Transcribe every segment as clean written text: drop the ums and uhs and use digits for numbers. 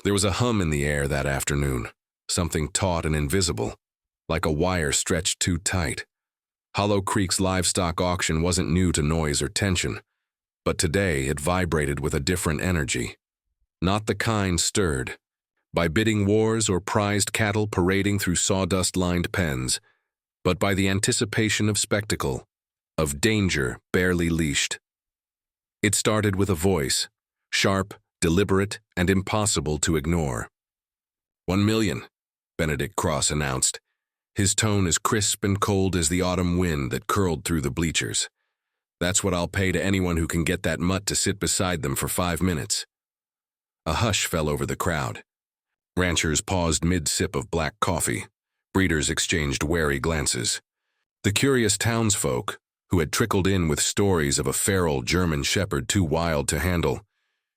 There was a hum in the air that afternoon, something taut and invisible, like a wire stretched too tight. Hollow Creek's livestock auction wasn't new to noise or tension, but today it vibrated with a different energy. Not the kind stirred by bidding wars or prized cattle parading through sawdust-lined pens, but by the anticipation of spectacle, of danger barely leashed. It started with a voice, sharp, deliberate, and impossible to ignore. 1 million, Benedict Cross announced, his tone as crisp and cold as the autumn wind that curled through the bleachers. That's what I'll pay to anyone who can get that mutt to sit beside them for 5 minutes. A hush fell over the crowd. Ranchers paused mid-sip of black coffee. Breeders exchanged wary glances. The curious townsfolk, who had trickled in with stories of a feral German shepherd too wild to handle,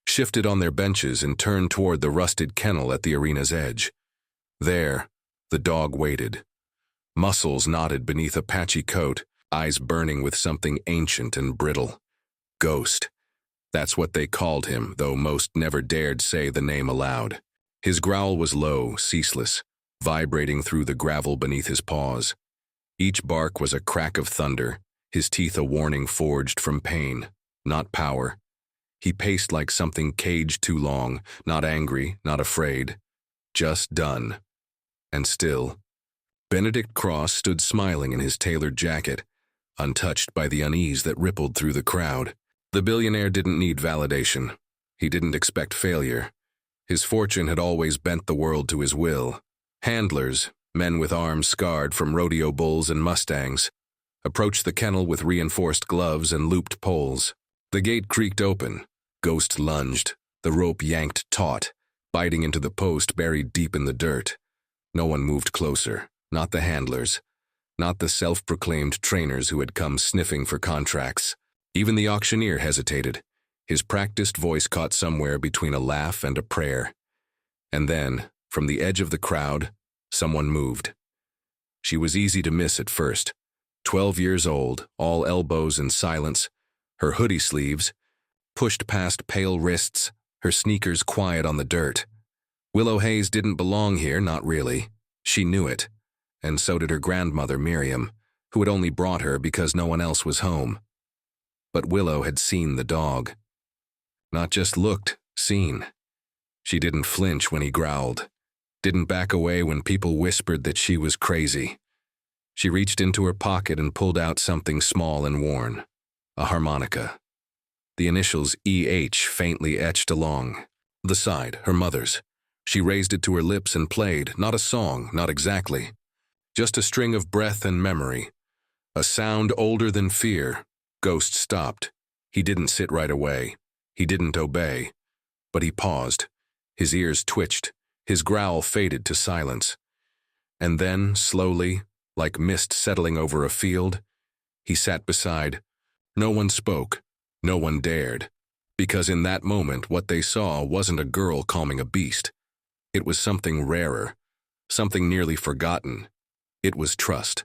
shifted on their benches and turned toward the rusted kennel at the arena's edge. There, the dog waited. Muscles knotted beneath a patchy coat, eyes burning with something ancient and brittle. Ghost. That's what they called him, though most never dared say the name aloud. His growl was low, ceaseless, vibrating through the gravel beneath his paws. Each bark was a crack of thunder, his teeth a warning forged from pain, not power. He paced like something caged too long, not angry, not afraid, just done. And still, Benedict Cross stood smiling in his tailored jacket, untouched by the unease that rippled through the crowd. The billionaire didn't need validation. He didn't expect failure. His fortune had always bent the world to his will. Handlers, men with arms scarred from rodeo bulls and mustangs, approached the kennel with reinforced gloves and looped poles. The gate creaked open. Ghost lunged, the rope yanked taut, biting into the post buried deep in the dirt. No one moved closer, not the handlers, not the self-proclaimed trainers who had come sniffing for contracts. Even the auctioneer hesitated. His practiced voice caught somewhere between a laugh and a prayer. And then, from the edge of the crowd, someone moved. She was easy to miss at first. 12 years old, all elbows and silence, her hoodie sleeves pushed past pale wrists, her sneakers quiet on the dirt. Willow Hayes didn't belong here, not really. She knew it, and so did her grandmother, Miriam, who had only brought her because no one else was home. But Willow had seen the dog. Not just looked, seen. She didn't flinch when he growled, didn't back away when people whispered that she was crazy. She reached into her pocket and pulled out something small and worn, a harmonica. The initials E.H. faintly etched along. The side, her mother's. She raised it to her lips and played, not a song, not exactly. Just a string of breath and memory. A sound older than fear. Ghost stopped. He didn't sit right away. He didn't obey. But he paused. His ears twitched. His growl faded to silence. And then, slowly, like mist settling over a field, he sat beside. No one spoke. No one dared. Because in that moment, what they saw wasn't a girl calming a beast. It was something rarer. Something nearly forgotten. It was trust.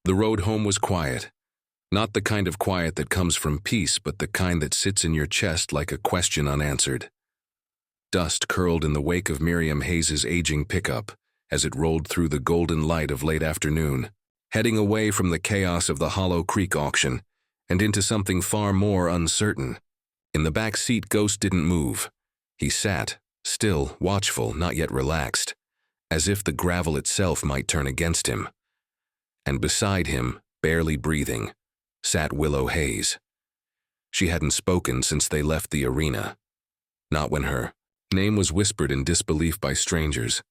The road home was quiet. Not the kind of quiet that comes from peace, but the kind that sits in your chest like a question unanswered. Dust curled in the wake of Miriam Hayes' aging pickup as it rolled through the golden light of late afternoon, heading away from the chaos of the Hollow Creek auction and into something far more uncertain. In the back seat, Ghost didn't move. He sat, still, watchful, not yet relaxed, as if the gravel itself might turn against him. And beside him, barely breathing, sat Willow Hayes. She hadn't spoken since they left the arena. Not when her name was whispered in disbelief by strangers.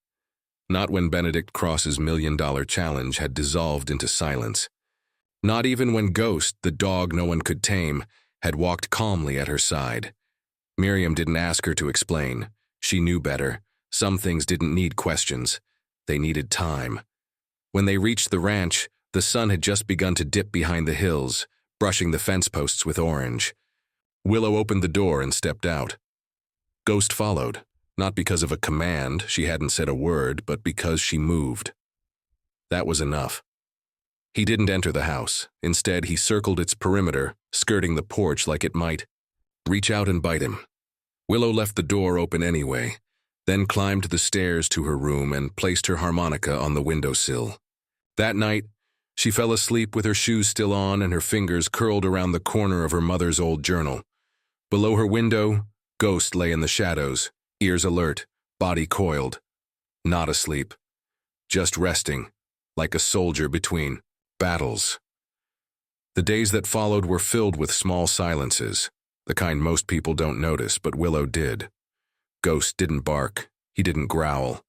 Not when Benedict Cross's $1 million challenge had dissolved into silence. Not even when Ghost, the dog no one could tame, had walked calmly at her side. Miriam didn't ask her to explain. She knew better. Some things didn't need questions. They needed time. When they reached the ranch, the sun had just begun to dip behind the hills, brushing the fence posts with orange. Willow opened the door and stepped out. Ghost followed, not because of a command, she hadn't said a word, but because she moved. That was enough. He didn't enter the house. Instead, he circled its perimeter, skirting the porch like it might reach out and bite him. Willow left the door open anyway, then climbed the stairs to her room and placed her harmonica on the windowsill. That night, she fell asleep with her shoes still on and her fingers curled around the corner of her mother's old journal. Below her window, Ghost lay in the shadows, ears alert, body coiled. Not asleep, just resting, like a soldier between battles. The days that followed were filled with small silences, the kind most people don't notice, but Willow did. Ghost didn't bark, he didn't growl,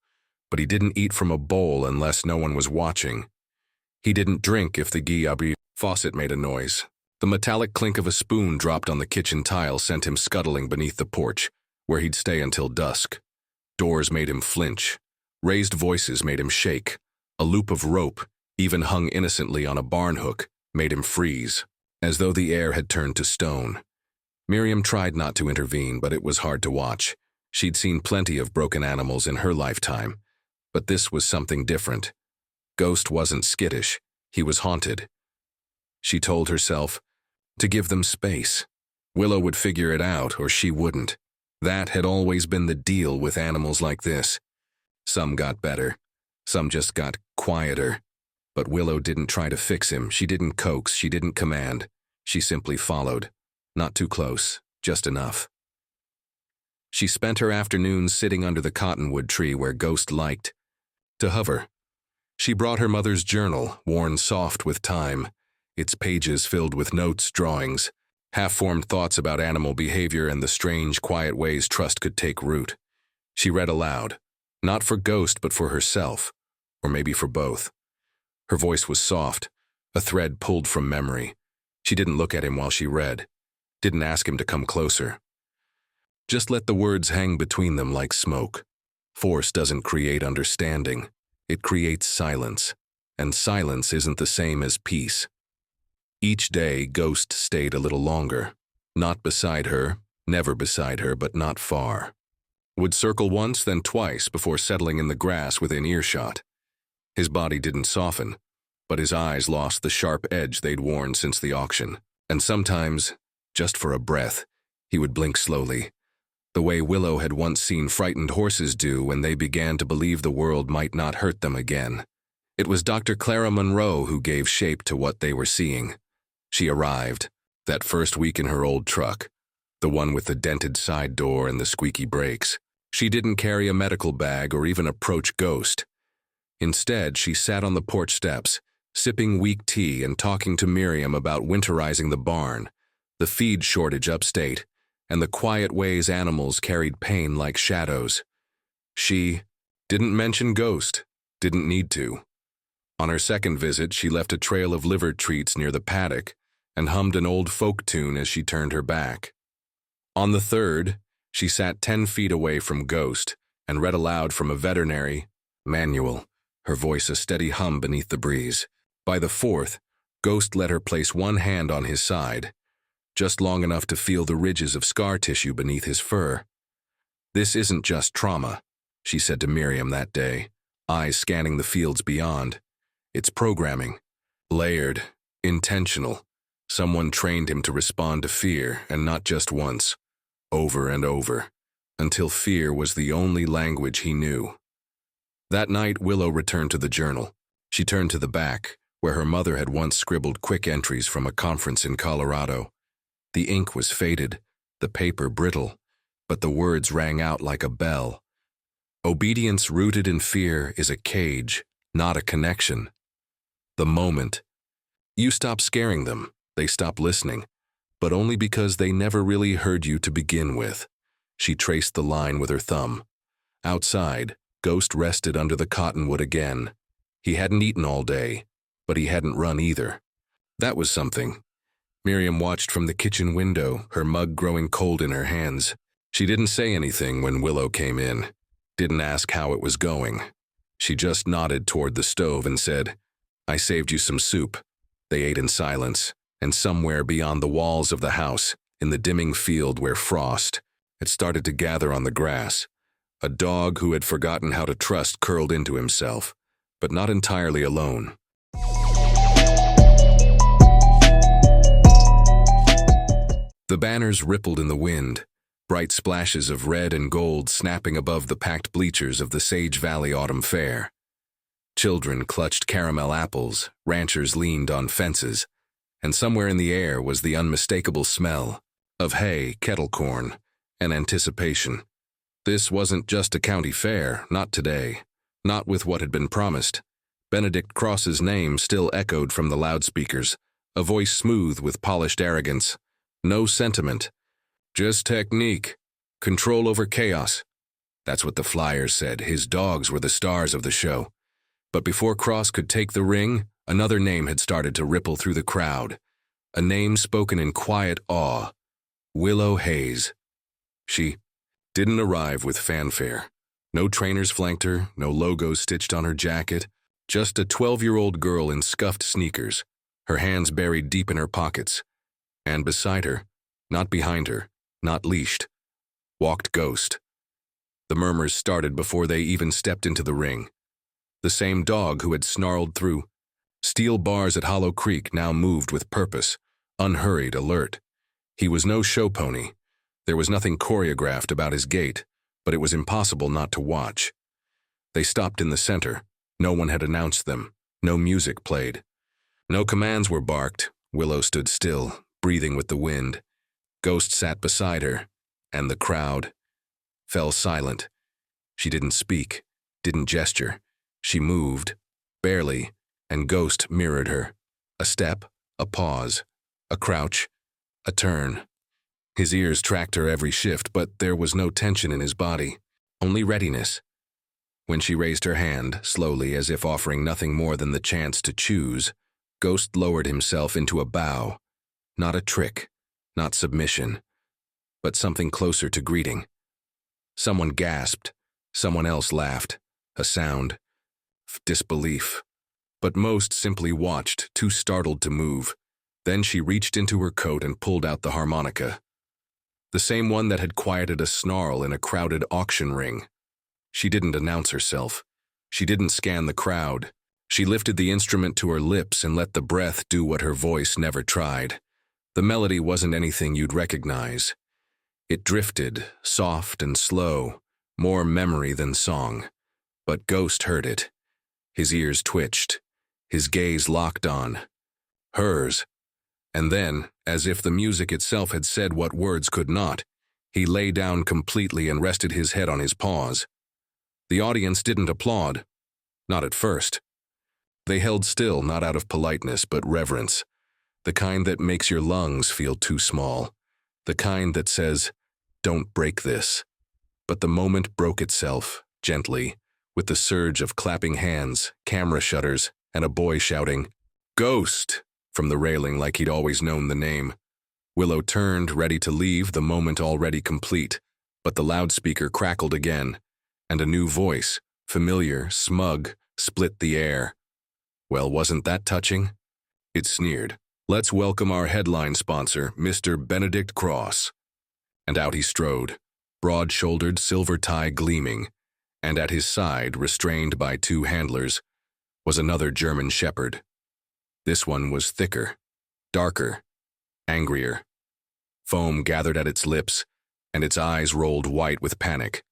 but he didn't eat from a bowl unless no one was watching. He didn't drink if the Guiabi faucet made a noise. The metallic clink of a spoon dropped on the kitchen tile sent him scuttling beneath the porch, where he'd stay until dusk. Doors made him flinch. Raised voices made him shake. A loop of rope, even hung innocently on a barn hook, made him freeze, as though the air had turned to stone. Miriam tried not to intervene, but it was hard to watch. She'd seen plenty of broken animals in her lifetime, but this was something different. Ghost wasn't skittish, he was haunted. She told herself to give them space. Willow would figure it out, or she wouldn't. That had always been the deal with animals like this. Some got better, some just got quieter. But Willow didn't try to fix him, she didn't coax, she didn't command. She simply followed. Not too close, just enough. She spent her afternoons sitting under the cottonwood tree where Ghost liked to hover. She brought her mother's journal, worn soft with time, its pages filled with notes, drawings, half-formed thoughts about animal behavior and the strange, quiet ways trust could take root. She read aloud, not for Ghost but for herself, or maybe for both. Her voice was soft, a thread pulled from memory. She didn't look at him while she read, didn't ask him to come closer. Just let the words hang between them like smoke. Force doesn't create understanding. It creates silence, and silence isn't the same as peace. Each day, Ghost stayed a little longer. Not beside her, never beside her, but not far. Would circle once, then twice before settling in the grass within earshot. His body didn't soften, but his eyes lost the sharp edge they'd worn since the auction. And sometimes, just for a breath, he would blink slowly, the way Willow had once seen frightened horses do when they began to believe the world might not hurt them again. It was Dr. Clara Monroe who gave shape to what they were seeing. She arrived, that first week in her old truck, the one with the dented side door and the squeaky brakes. She didn't carry a medical bag or even approach Ghost. Instead, she sat on the porch steps, sipping weak tea and talking to Miriam about winterizing the barn, the feed shortage upstate, and the quiet ways animals carried pain like shadows. She didn't mention Ghost, didn't need to. On her second visit, she left a trail of liver treats near the paddock and hummed an old folk tune as she turned her back. On the third, she sat 10 feet away from Ghost and read aloud from a veterinary manual, her voice a steady hum beneath the breeze. By the fourth, Ghost let her place one hand on his side, just long enough to feel the ridges of scar tissue beneath his fur. "This isn't just trauma," she said to Miriam that day, eyes scanning the fields beyond. "It's programming. Layered, intentional. Someone trained him to respond to fear, and not just once, over and over, until fear was the only language he knew." That night, Willow returned to the journal. She turned to the back, where her mother had once scribbled quick entries from a conference in Colorado. The ink was faded, the paper brittle, but the words rang out like a bell. Obedience rooted in fear is a cage, not a connection. The moment you stop scaring them, they stop listening, but only because they never really heard you to begin with. She traced the line with her thumb. Outside, Ghost rested under the cottonwood again. He hadn't eaten all day, but he hadn't run either. That was something. Miriam watched from the kitchen window, her mug growing cold in her hands. She didn't say anything when Willow came in, didn't ask how it was going. She just nodded toward the stove and said, "I saved you some soup." They ate in silence, and somewhere beyond the walls of the house, in the dimming field where frost had started to gather on the grass, a dog who had forgotten how to trust curled into himself, but not entirely alone. The banners rippled in the wind, bright splashes of red and gold snapping above the packed bleachers of the Sage Valley Autumn Fair. Children clutched caramel apples, ranchers leaned on fences, and somewhere in the air was the unmistakable smell of hay, kettle corn, and anticipation. This wasn't just a county fair, not today, not with what had been promised. Benedict Cross's name still echoed from the loudspeakers, a voice smooth with polished arrogance. No sentiment, just technique, control over chaos. That's what the flyers said. His dogs were the stars of the show. But before Cross could take the ring, another name had started to ripple through the crowd. A name spoken in quiet awe. Willow Hayes. She didn't arrive with fanfare. No trainers flanked her, no logos stitched on her jacket. Just a 12-year-old girl in scuffed sneakers, her hands buried deep in her pockets. And beside her, not behind her, not leashed, walked Ghost. The murmurs started before they even stepped into the ring. The same dog who had snarled through steel bars at Hollow Creek now moved with purpose, unhurried, alert. He was no show pony. There was nothing choreographed about his gait, but it was impossible not to watch. They stopped in the center. No one had announced them. No music played. No commands were barked. Willow stood still, breathing with the wind. Ghost sat beside her, and the crowd fell silent. She didn't speak, didn't gesture. She moved, barely, and Ghost mirrored her. A step, a pause, a crouch, a turn. His ears tracked her every shift, but there was no tension in his body, only readiness. When she raised her hand, slowly, as if offering nothing more than the chance to choose, Ghost lowered himself into a bow. Not a trick, not submission, but something closer to greeting. Someone gasped, someone else laughed, a sound. Disbelief. But most simply watched, too startled to move. Then she reached into her coat and pulled out the harmonica. The same one that had quieted a snarl in a crowded auction ring. She didn't announce herself. She didn't scan the crowd. She lifted the instrument to her lips and let the breath do what her voice never tried. The melody wasn't anything you'd recognize. It drifted, soft and slow, more memory than song. But Ghost heard it. His ears twitched, his gaze locked on hers. And then, as if the music itself had said what words could not, he lay down completely and rested his head on his paws. The audience didn't applaud, not at first. They held still, not out of politeness, but reverence, the kind that makes your lungs feel too small, the kind that says, "Don't break this." But the moment broke itself, gently, with the surge of clapping hands, camera shutters, and a boy shouting, "Ghost!" from the railing like he'd always known the name. Willow turned, ready to leave, the moment already complete, but the loudspeaker crackled again, and a new voice, familiar, smug, split the air. Well, wasn't that touching? It sneered. "Let's welcome our headline sponsor, Mr. Benedict Cross." And out he strode, broad-shouldered, silver tie gleaming, and at his side, restrained by two handlers, was another German shepherd. This one was thicker, darker, angrier. Foam gathered at its lips, and its eyes rolled white with panic.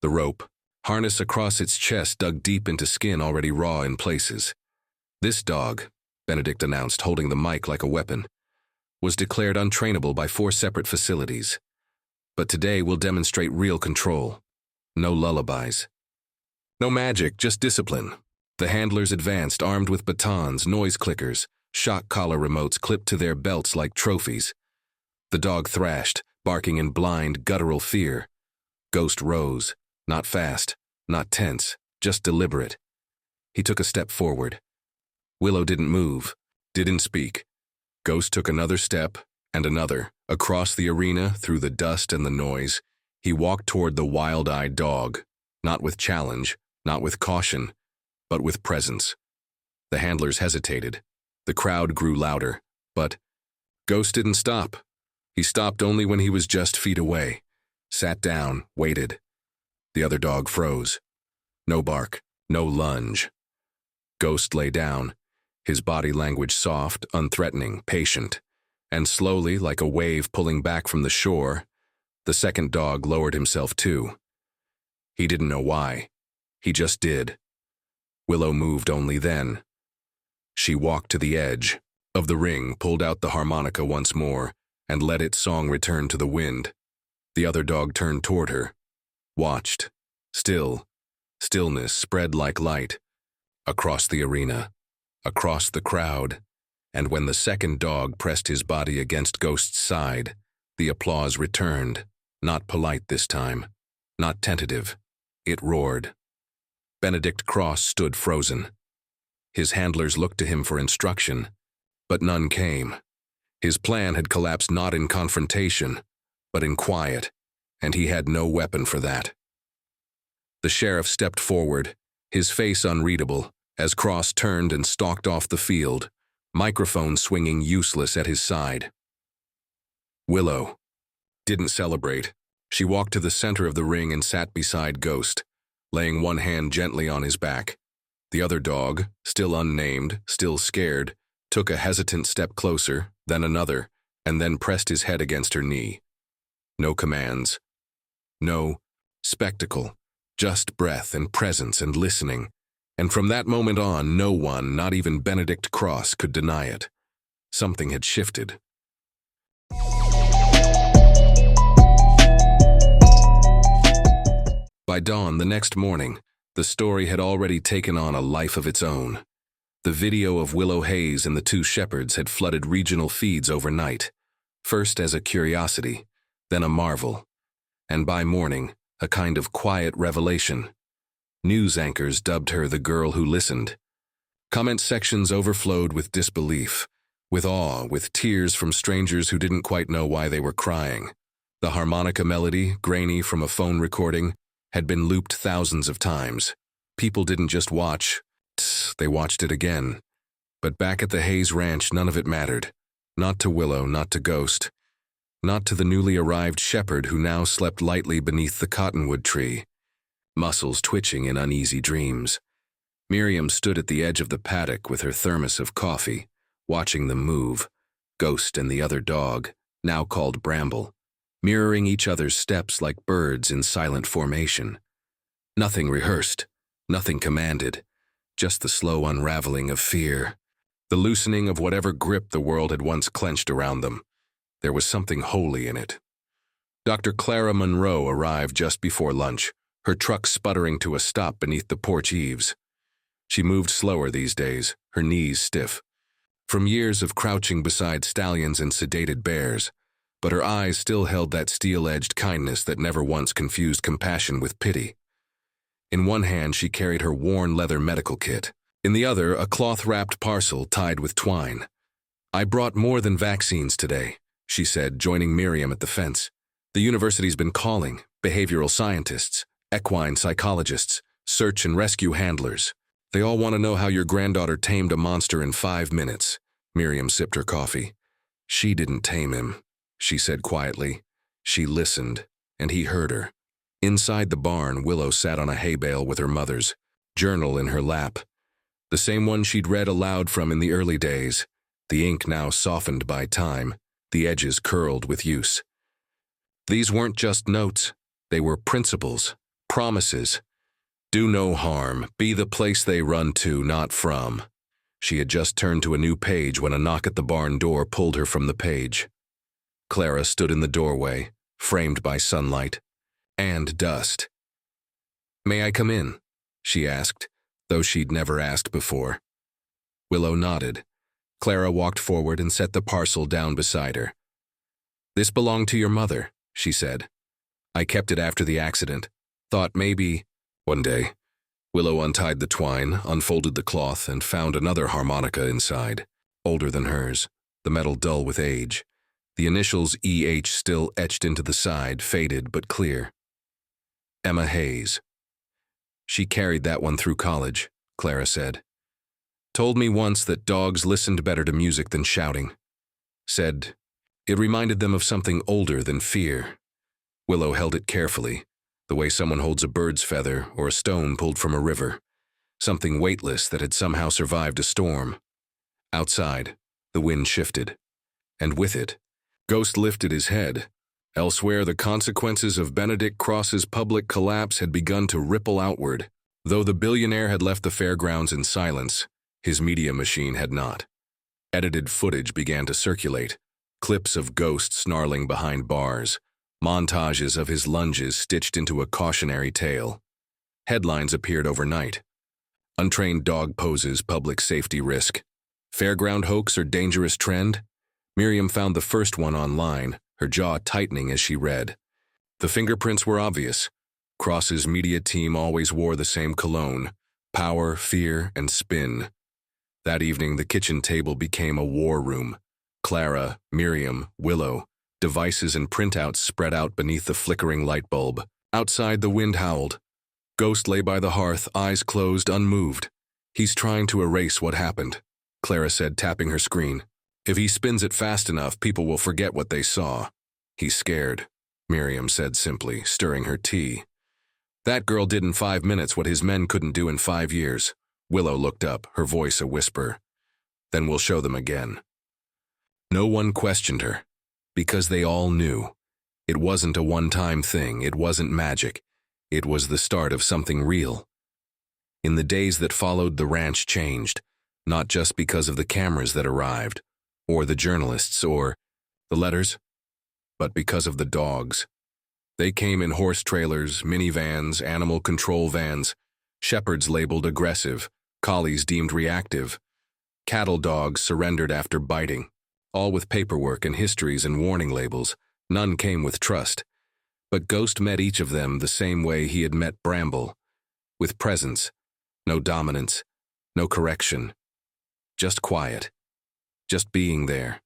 The rope, harness across its chest, dug deep into skin already raw in places. This dog, Benedict announced, holding the mic like a weapon, was declared untrainable by 4 separate facilities. But today we'll demonstrate real control. No lullabies. No magic, just discipline. The handlers advanced, armed with batons, noise clickers, shock collar remotes clipped to their belts like trophies. The dog thrashed, barking in blind, guttural fear. Ghost rose, not fast, not tense, just deliberate. He took a step forward. Willow didn't move, didn't speak. Ghost took another step, and another, across the arena, through the dust and the noise. He walked toward the wild-eyed dog, not with challenge, not with caution, but with presence. The handlers hesitated. The crowd grew louder, but Ghost didn't stop. He stopped only when he was just feet away, sat down, waited. The other dog froze. No bark, no lunge. Ghost lay down, his body language soft, unthreatening, patient, and slowly, like a wave pulling back from the shore, the second dog lowered himself too. He didn't know why. He just did. Willow moved only then. She walked to the edge of the ring, pulled out the harmonica once more, and let its song return to the wind. The other dog turned toward her, watched. Stillness spread like light, across the arena, across the crowd, and when the second dog pressed his body against Ghost's side, the applause returned, not polite this time, not tentative. It roared. Benedict Cross stood frozen. His handlers looked to him for instruction, but none came. His plan had collapsed not in confrontation, but in quiet, and he had no weapon for that. The sheriff stepped forward, his face unreadable, as Cross turned and stalked off the field, microphone swinging useless at his side. Willow didn't celebrate. She walked to the center of the ring and sat beside Ghost, laying one hand gently on his back. The other dog, still unnamed, still scared, took a hesitant step closer, then another, and then pressed his head against her knee. No commands. No spectacle. Just breath and presence and listening. And from that moment on, no one, not even Benedict Cross, could deny it. Something had shifted. By dawn the next morning, the story had already taken on a life of its own. The video of Willow Hayes and the two shepherds had flooded regional feeds overnight, first as a curiosity, then a marvel, and by morning, a kind of quiet revelation. News anchors dubbed her the girl who listened. Comment sections overflowed with disbelief, with awe, with tears from strangers who didn't quite know why they were crying. The harmonica melody, grainy from a phone recording, had been looped thousands of times. People didn't just watch, they watched it again. But back at the Hayes Ranch, none of it mattered. Not to Willow, not to Ghost. Not to the newly arrived shepherd who now slept lightly beneath the cottonwood tree, muscles twitching in uneasy dreams. Miriam stood at the edge of the paddock with her thermos of coffee, watching them move, Ghost and the other dog, now called Bramble, mirroring each other's steps like birds in silent formation. Nothing rehearsed, nothing commanded, just the slow unraveling of fear, the loosening of whatever grip the world had once clenched around them. There was something holy in it. Dr. Clara Monroe arrived just before lunch, her truck sputtering to a stop beneath the porch eaves. She moved slower these days, her knees stiff, from years of crouching beside stallions and sedated bears, but her eyes still held that steel-edged kindness that never once confused compassion with pity. In one hand she carried her worn leather medical kit, in the other a cloth-wrapped parcel tied with twine. "I brought more than vaccines today," she said, joining Miriam at the fence. "The university's been calling, behavioral scientists, equine psychologists, search and rescue handlers. They all want to know how your granddaughter tamed a monster in 5 minutes." Miriam sipped her coffee. "She didn't tame him," she said quietly. She listened, and he heard her. Inside the barn, Willow sat on a hay bale with her mother's journal in her lap, the same one she'd read aloud from in the early days, the ink now softened by time, the edges curled with use. These weren't just notes, they were principles, promises. Do no harm, be the place they run to, not from. She had just turned to a new page when a knock at the barn door pulled her from the page. Clara stood in the doorway, framed by sunlight and dust. "May I come in?" she asked, though she'd never asked before. Willow nodded. Clara walked forward and set the parcel down beside her. "This belonged to your mother," she said. "I kept it after the accident. Thought maybe..." One day, Willow untied the twine, unfolded the cloth, and found another harmonica inside, older than hers, the metal dull with age, the initials EH still etched into the side, faded but clear. Emma Hayes. "She carried that one through college," Clara said. "Told me once that dogs listened better to music than shouting. Said it reminded them of something older than fear." Willow held it carefully, the way someone holds a bird's feather or a stone pulled from a river, something weightless that had somehow survived a storm. Outside, the wind shifted. And with it, Ghost lifted his head. Elsewhere, the consequences of Benedict Cross's public collapse had begun to ripple outward. Though the billionaire had left the fairgrounds in silence, his media machine had not. Edited footage began to circulate, clips of Ghost snarling behind bars, montages of his lunges stitched into a cautionary tale. Headlines appeared overnight. Untrained dog poses public safety risk. Fairground hoax or dangerous trend? Miriam found the first one online, her jaw tightening as she read. The fingerprints were obvious. Cross's media team always wore the same cologne: power, fear, and spin. That evening, the kitchen table became a war room. Clara, Miriam, Willow, devices and printouts spread out beneath the flickering light bulb. Outside, the wind howled. Ghost lay by the hearth, eyes closed, unmoved. "He's trying to erase what happened," Clara said, tapping her screen. "If he spins it fast enough, people will forget what they saw." "He's scared," Miriam said simply, stirring her tea. "That girl did in 5 minutes what his men couldn't do in 5 years. Willow looked up, her voice a whisper. "Then we'll show them again." No one questioned her, because they all knew. It wasn't a one-time thing, it wasn't magic. It was the start of something real. In the days that followed, the ranch changed, not just because of the cameras that arrived, or the journalists, or the letters, but because of the dogs. They came in horse trailers, minivans, animal control vans, shepherds labeled aggressive, collies deemed reactive, cattle dogs surrendered after biting, all with paperwork and histories and warning labels. None came with trust. But Ghost met each of them the same way he had met Bramble, with presence, no dominance, no correction, just quiet, just being there.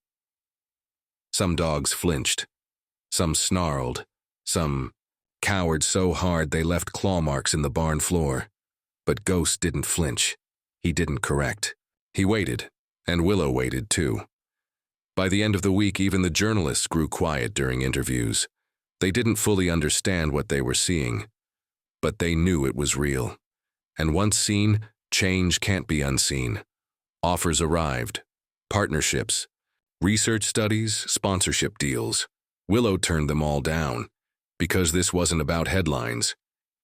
Some dogs flinched, some snarled, some cowered so hard they left claw marks in the barn floor. But Ghost didn't flinch. He didn't correct. He waited, and Willow waited too. By the end of the week, even the journalists grew quiet during interviews. They didn't fully understand what they were seeing, but they knew it was real. And once seen, change can't be unseen. Offers arrived, partnerships, research studies, sponsorship deals. Willow turned them all down, because this wasn't about headlines.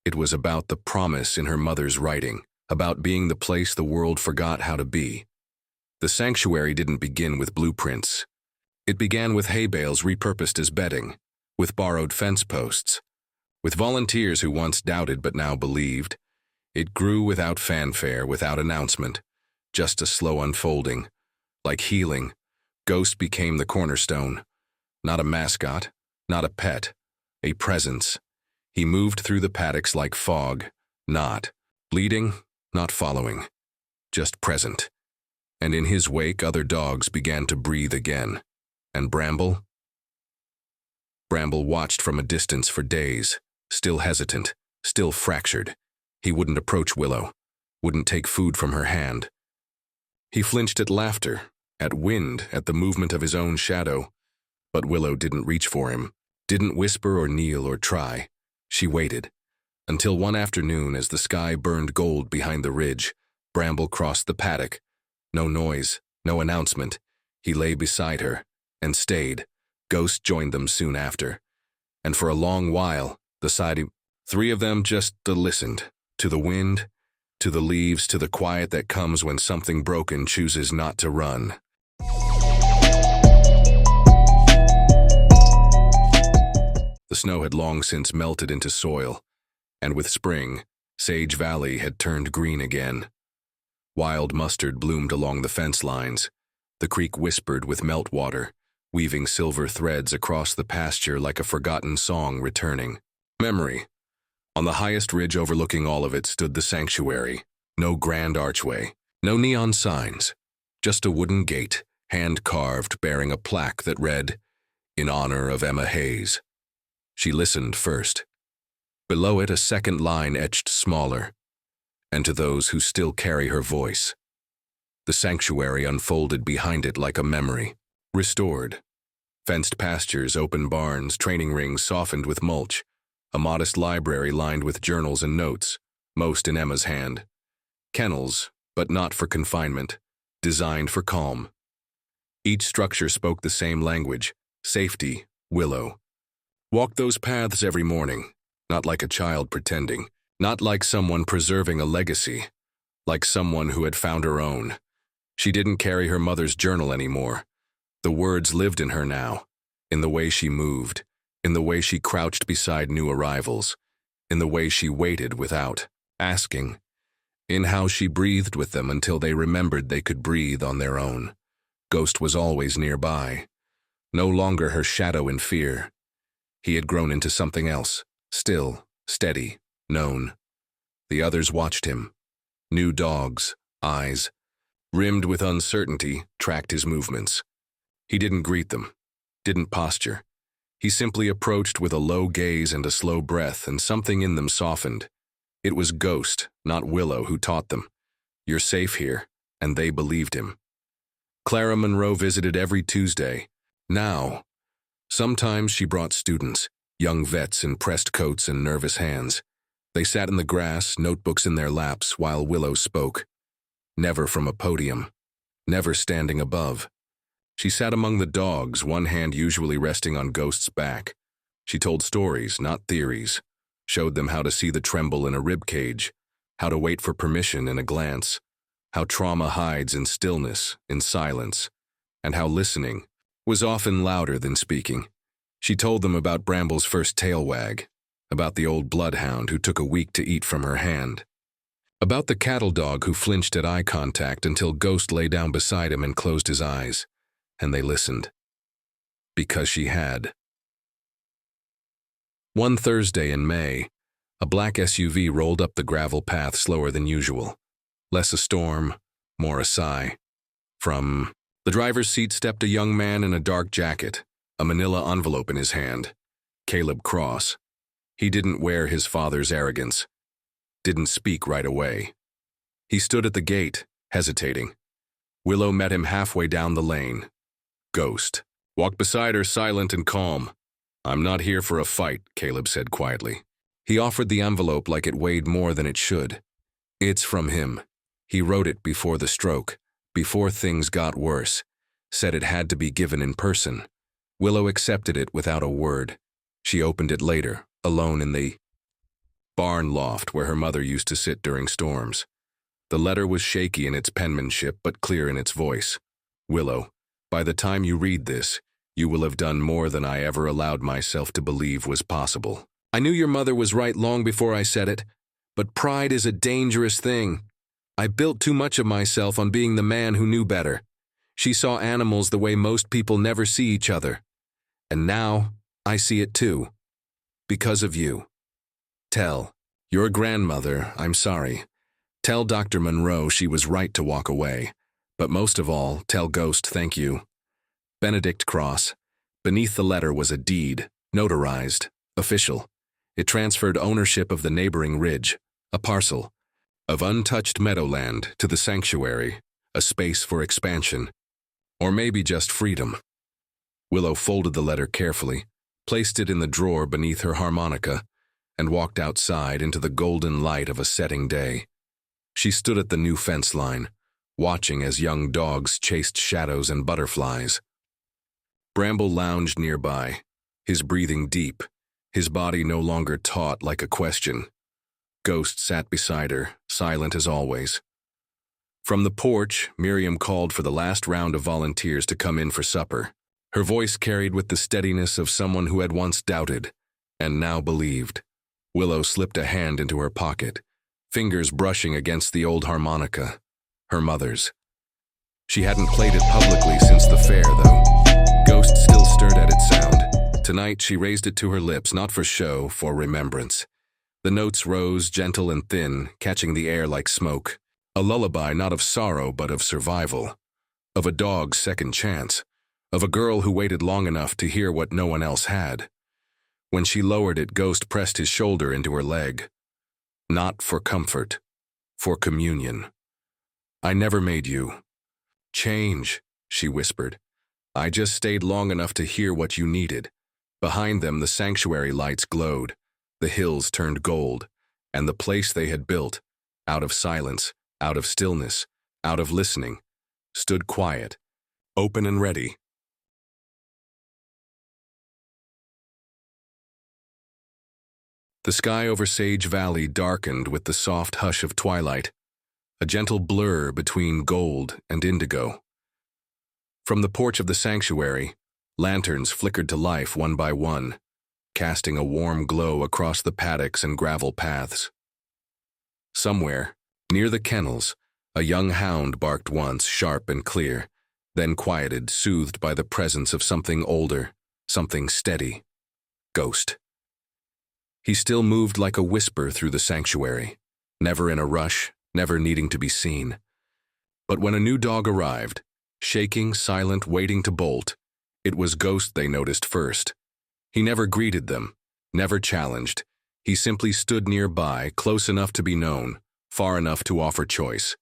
It was about the promise in her mother's writing, about being the place the world forgot how to be. The sanctuary didn't begin with blueprints. It began with hay bales repurposed as bedding, with borrowed fence posts, with volunteers who once doubted but now believed. It grew without fanfare, without announcement, just a slow unfolding. Like healing, Ghost became the cornerstone. Not a mascot, not a pet, a presence. He moved through the paddocks like fog, not leading, not following, just present. And in his wake, other dogs began to breathe again. And Bramble watched from a distance for days, still hesitant, still fractured. He wouldn't approach Willow, wouldn't take food from her hand. He flinched at laughter, at wind, at the movement of his own shadow. But Willow didn't reach for him, didn't whisper or kneel or try. She waited, until one afternoon, as the sky burned gold behind the ridge, Bramble crossed the paddock. No noise, no announcement. He lay beside her, and stayed. Ghost joined them soon after. And for a long while, three of them just listened, to the wind, to the leaves, to the quiet that comes when something broken chooses not to run. The snow had long since melted into soil, and with spring, Sage Valley had turned green again. Wild mustard bloomed along the fence lines. The creek whispered with meltwater, weaving silver threads across the pasture like a forgotten song returning. Memory. On the highest ridge overlooking all of it stood the sanctuary. No grand archway, no neon signs, just a wooden gate, hand-carved, bearing a plaque that read, "In honor of Emma Hayes." She listened first. Below it, a second line etched smaller, "And to those who still carry her voice." The sanctuary unfolded behind it like a memory, restored. Fenced pastures, open barns, training rings softened with mulch, a modest library lined with journals and notes, most in Emma's hand. Kennels, but not for confinement, designed for calm. Each structure spoke the same language: safety, Willow. Walk those paths every morning, not like a child pretending, not like someone preserving a legacy, like someone who had found her own. She didn't carry her mother's journal anymore. The words lived in her now, in the way she moved, in the way she crouched beside new arrivals, in the way she waited without asking, in how she breathed with them until they remembered they could breathe on their own. Ghost was always nearby, no longer her shadow in fear. He had grown into something else, still, steady, known. The others watched him. New dogs, eyes, rimmed with uncertainty, tracked his movements. He didn't greet them, didn't posture. He simply approached with a low gaze and a slow breath, and something in them softened. It was Ghost, not Willow, who taught them. You're safe here, and they believed him. Clara Monroe visited every Tuesday. Now, sometimes she brought students, young vets in pressed coats and nervous hands. They sat in the grass, notebooks in their laps, while Willow spoke. Never from a podium, never standing above. She sat among the dogs, one hand usually resting on Ghost's back. She told stories, not theories. Showed them how to see the tremble in a rib cage, how to wait for permission in a glance, how trauma hides in stillness, in silence, and how listening was often louder than speaking. She told them about Bramble's first tail wag, about the old bloodhound who took a week to eat from her hand, about the cattle dog who flinched at eye contact until Ghost lay down beside him and closed his eyes, and they listened. Because she had. One Thursday in May, a black SUV rolled up the gravel path slower than usual. Less a storm, more a sigh. From the driver's seat stepped a young man in a dark jacket, a manila envelope in his hand. Caleb Cross. He didn't wear his father's arrogance. Didn't speak right away. He stood at the gate, hesitating. Willow met him halfway down the lane. Ghost. Walked beside her, silent and calm. I'm not here for a fight, Caleb said quietly. He offered the envelope like it weighed more than it should. It's from him. He wrote it before the stroke, before things got worse. Said it had to be given in person. Willow accepted it without a word. She opened it later, alone in the barn loft where her mother used to sit during storms. The letter was shaky in its penmanship but clear in its voice. Willow, by the time you read this, you will have done more than I ever allowed myself to believe was possible. I knew your mother was right long before I said it, but pride is a dangerous thing. I built too much of myself on being the man who knew better. She saw animals the way most people never see each other. And now, I see it too. Because of you. Tell your grandmother I'm sorry. Tell Dr. Monroe she was right to walk away. But most of all, tell Ghost thank you. Benedict Cross. Beneath the letter was a deed, notarized, official. It transferred ownership of the neighboring ridge, a parcel, of untouched meadowland to the sanctuary, a space for expansion, or maybe just freedom. Willow folded the letter carefully, placed it in the drawer beneath her harmonica, and walked outside into the golden light of a setting day. She stood at the new fence line, watching as young dogs chased shadows and butterflies. Bramble lounged nearby, his breathing deep, his body no longer taut like a question. Ghost sat beside her, silent as always. From the porch, Miriam called for the last round of volunteers to come in for supper. Her voice carried with the steadiness of someone who had once doubted, and now believed. Willow slipped a hand into her pocket, fingers brushing against the old harmonica, her mother's. She hadn't played it publicly since the fair, though. Ghost still stirred at its sound. Tonight she raised it to her lips, not for show, for remembrance. The notes rose, gentle and thin, catching the air like smoke. A lullaby not of sorrow but of survival. Of a dog's second chance. Of a girl who waited long enough to hear what no one else had. When she lowered it, Ghost pressed his shoulder into her leg. Not for comfort. For communion. I never made you change, she whispered. I just stayed long enough to hear what you needed. Behind them, the sanctuary lights glowed. The hills turned gold. And the place they had built, out of silence, out of stillness, out of listening, stood quiet. Open and ready. The sky over Sage Valley darkened with the soft hush of twilight, a gentle blur between gold and indigo. From the porch of the sanctuary, lanterns flickered to life one by one, casting a warm glow across the paddocks and gravel paths. Somewhere, near the kennels, a young hound barked once, sharp and clear, then quieted, soothed by the presence of something older, something steady. Ghost. He still moved like a whisper through the sanctuary, never in a rush, never needing to be seen. But when a new dog arrived, shaking, silent, waiting to bolt, it was Ghost they noticed first. He never greeted them, never challenged. He simply stood nearby, close enough to be known, far enough to offer choice.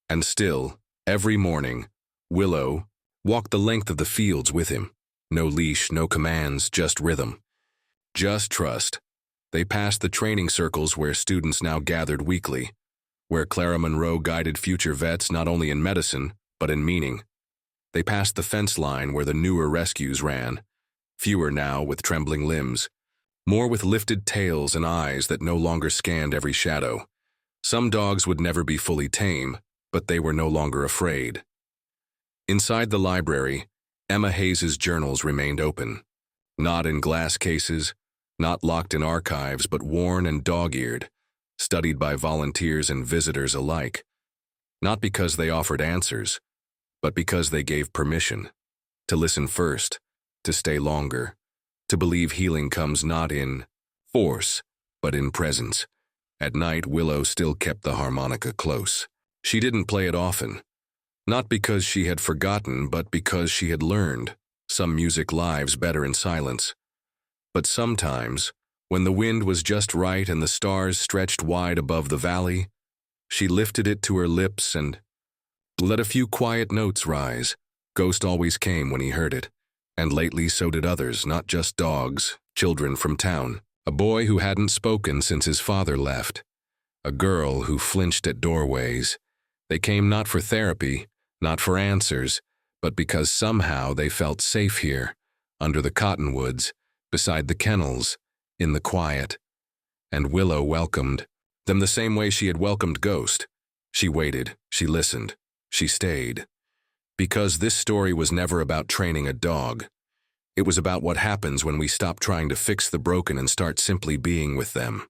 And still, every morning, Willow walked the length of the fields with him. No leash, no commands, just rhythm. Just trust. They passed the training circles where students now gathered weekly, where Clara Monroe guided future vets not only in medicine, but in meaning. They passed the fence line where the newer rescues ran, fewer now with trembling limbs, more with lifted tails and eyes that no longer scanned every shadow. Some dogs would never be fully tame, but they were no longer afraid. Inside the library, Emma Hayes's journals remained open, not in glass cases, not locked in archives, but worn and dog-eared, studied by volunteers and visitors alike. Not because they offered answers, but because they gave permission. To listen first, to stay longer, to believe healing comes not in force, but in presence. At night, Willow still kept the harmonica close. She didn't play it often, not because she had forgotten, but because she had learned. Some music lives better in silence. But sometimes, when the wind was just right and the stars stretched wide above the valley, she lifted it to her lips and let a few quiet notes rise. Ghost always came when he heard it, and lately so did others, not just dogs, children from town. A boy who hadn't spoken since his father left. A girl who flinched at doorways. They came not for therapy, not for answers, but because somehow they felt safe here, under the cottonwoods, beside the kennels, in the quiet. And Willow welcomed them the same way she had welcomed Ghost. She waited, she listened, she stayed. Because this story was never about training a dog. It was about what happens when we stop trying to fix the broken and start simply being with them.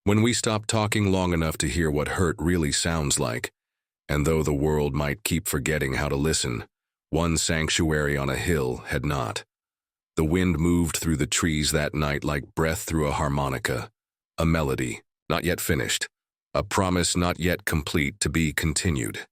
When we stop talking long enough to hear what hurt really sounds like, and though the world might keep forgetting how to listen, one sanctuary on a hill had not. The wind moved through the trees that night like breath through a harmonica, a melody, not yet finished, a promise not yet complete to be continued.